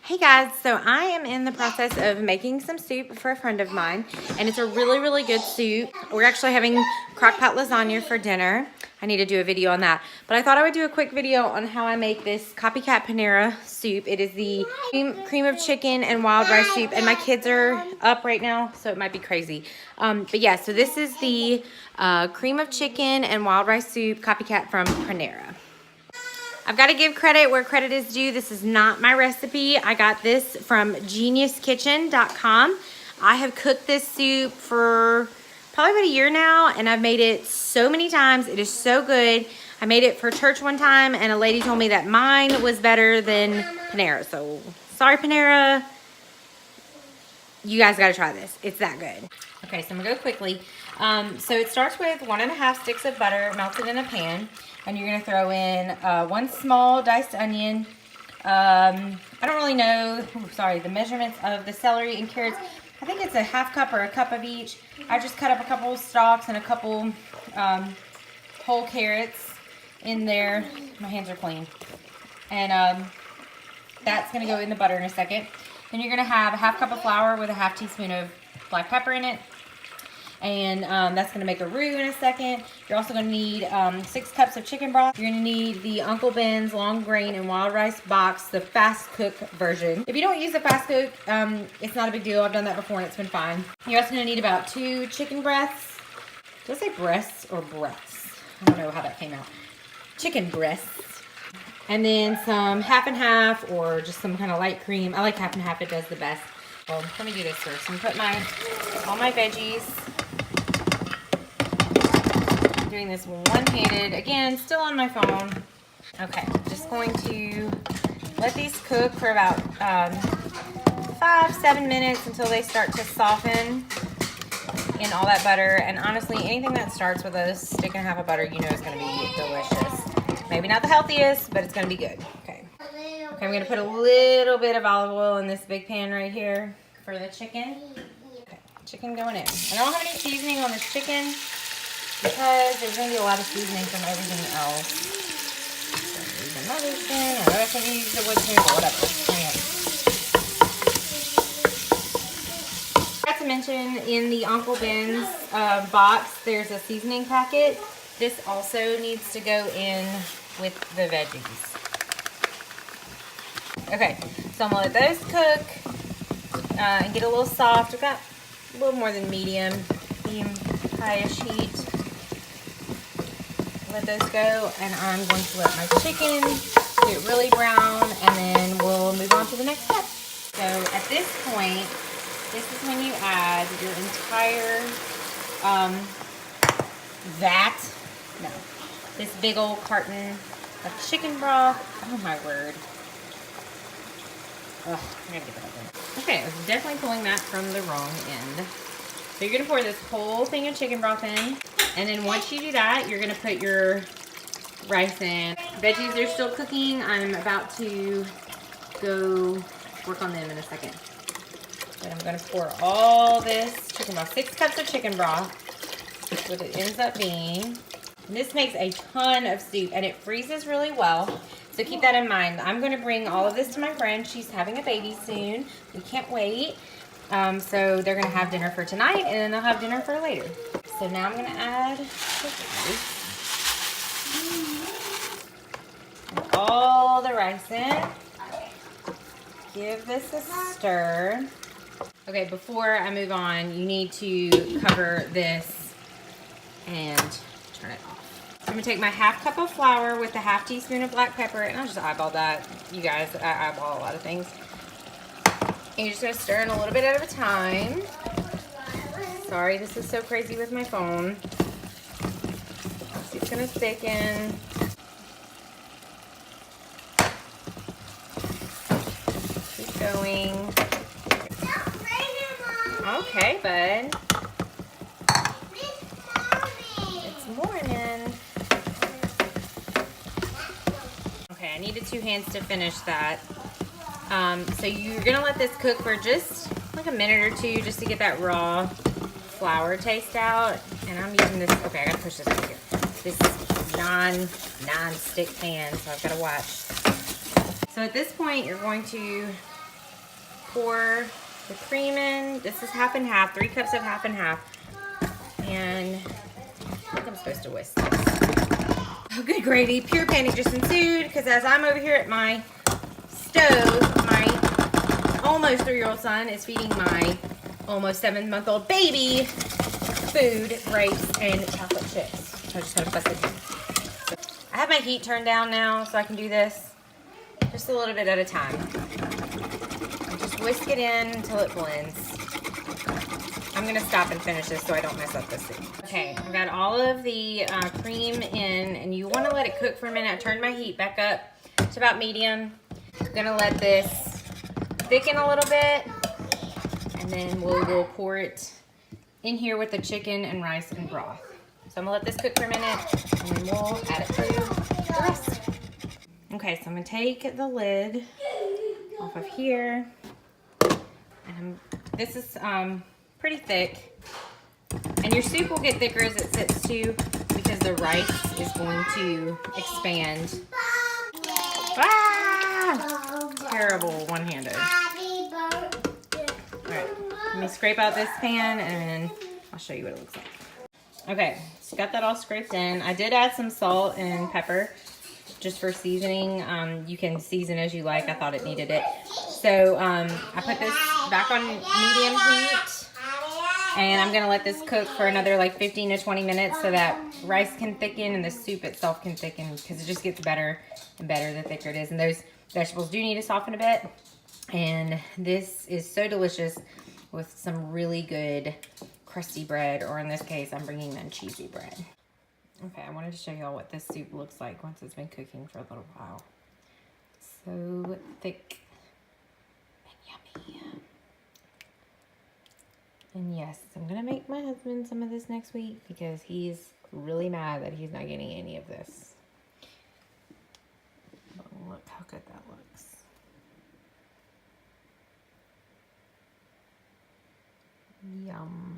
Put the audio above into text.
Hey guys, so I am in the process of making some soup for a friend of mine, and it's a really, really good soup. We're actually having crock-pot lasagna for dinner. I need to do a video on that, but I thought I would do a quick video on how I make this Copycat Panera soup. It is the cream of chicken and wild rice soup, and my kids are up right now, so it might be crazy. But yeah, so this is the cream of chicken and wild rice soup Copycat from Panera. I've got to give credit where credit is due. This is not my recipe. I got this from geniuskitchen.com. I have cooked this soup for probably about a year now, and I've made it so many times. It is so good. I made it for church one time, and a lady told me that mine was better than Panera. So, sorry, Panera. You guys got to try this. It's that good. Okay, so I'm going to go quickly. So it starts with 1.5 sticks of butter melted in a pan. And you're going to throw in 1 small diced onion. I don't really know, the measurements of the celery and carrots. I think it's a half cup or a cup of each. I just cut up a couple stalks and a couple whole carrots in there. My hands are clean. And that's going to go in the butter in a second. Then you're going to have a half cup of flour with a half teaspoon of black pepper in it. And that's going to make a roux in a second. You're also going to need 6 cups of chicken broth. You're going to need the Uncle Ben's long grain and wild rice box, the fast cook version. If you don't use the fast cook, it's not a big deal. I've done that before and it's been fine. You're also going to need about 2 chicken breasts. Did I say breasts or breasts? I don't know how that came out. Chicken breasts. And then some half and half or just some kind of light cream. I like half and half. It does the best. Well, let me do this first. I'm going to put all my veggies. Doing this one-handed, again, still on my phone. Okay, just going to let these cook for about 5-7 minutes until they start to soften in all that butter. And honestly, anything that starts with a stick and a half of butter, you know is going to be delicious. Maybe not the healthiest, but it's going to be good. Okay, I'm going to put a little bit of olive oil in this big pan right here for the chicken. Okay, chicken going in. I don't have any seasoning on this chicken, because there's going to be a lot of seasoning from everything else. So use another spoon. I know I can use the wood spoon, but whatever. I forgot to mention, in the Uncle Ben's box, there's a seasoning packet. This also needs to go in with the veggies. Okay, so I'm going to let those cook and get a little soft. I've got a little more than medium high-ish heat. Let those go, and I'm going to let my chicken get really brown, and then we'll move on to the next step. So at this point, this is when you add your entire this big old carton of chicken broth. Oh my word. Ugh, I gotta get that open. Okay, I was definitely pulling that from the wrong end. So you're gonna pour this whole thing of chicken broth in. And then once you do that, you're going to put your rice in. Veggies are still cooking. I'm about to go work on them in a second. Then I'm going to pour all this chicken broth, 6 cups of chicken broth, that's what it ends up being. And this makes a ton of soup, and it freezes really well. So keep that in mind. I'm going to bring all of this to my friend. She's having a baby soon. We can't wait. So they're going to have dinner for tonight, and then they'll have dinner for later. So now I'm going to add all the rice in. Give this a stir. Okay, before I move on, you need to cover this and turn it off. I'm going to take my half cup of flour with a half teaspoon of black pepper, and I'll just eyeball that. You guys, I eyeball a lot of things. And you're just going to stir in a little bit at a time. Sorry, this is so crazy with my phone. It's going to thicken. Keep going. Okay, bud. It's morning. Okay, I needed 2 hands to finish that. So you're going to let this cook for just like a minute or 2 just to get that raw flour taste out. And I'm using this, okay, I gotta push this over here. This non-stick pan, so I've gotta watch. So at this point, you're going to pour the cream in. This is half and half, 3 cups of half and half. And I think I'm supposed to whisk this. Oh, good gravy. Pure panic just ensued because as I'm over here at my stove, my almost 3-year-old son is feeding my almost 7-month-old baby food, rice, and chocolate chips. So I just gotta bust it. I have my heat turned down now so I can do this just a little bit at a time. And just whisk it in until it blends. I'm gonna stop and finish this so I don't mess up the soup. Okay, I've got all of the cream in, and you wanna let it cook for a minute. I turned my heat back up to about medium. I'm gonna let this thicken a little bit, and then we'll pour it in here with the chicken and rice and broth. So I'm gonna let this cook for a minute, and then we'll add it to the rest. Okay, so I'm gonna take the lid off of here, and this is pretty thick, and your soup will get thicker as it sits too because the rice is going to expand. Ah! Terrible one-handed. Alright, let me scrape out this pan and then I'll show you what it looks like. Okay, so got that all scraped in. I did add some salt and pepper just for seasoning. You can season as you like. I thought it needed it. So I put this back on medium heat, and I'm gonna let this cook for another like 15 to 20 minutes so that rice can thicken and the soup itself can thicken, because it just gets better and better the thicker it is. And those vegetables do need to soften a bit. And this is so delicious with some really good crusty bread, or in this case, I'm bringing in cheesy bread. Okay, I wanted to show y'all what this soup looks like once it's been cooking for a little while. So thick and yummy. And yes, I'm gonna make my husband some of this next week because he's really mad that he's not getting any of this. But look how good that looks. Yum.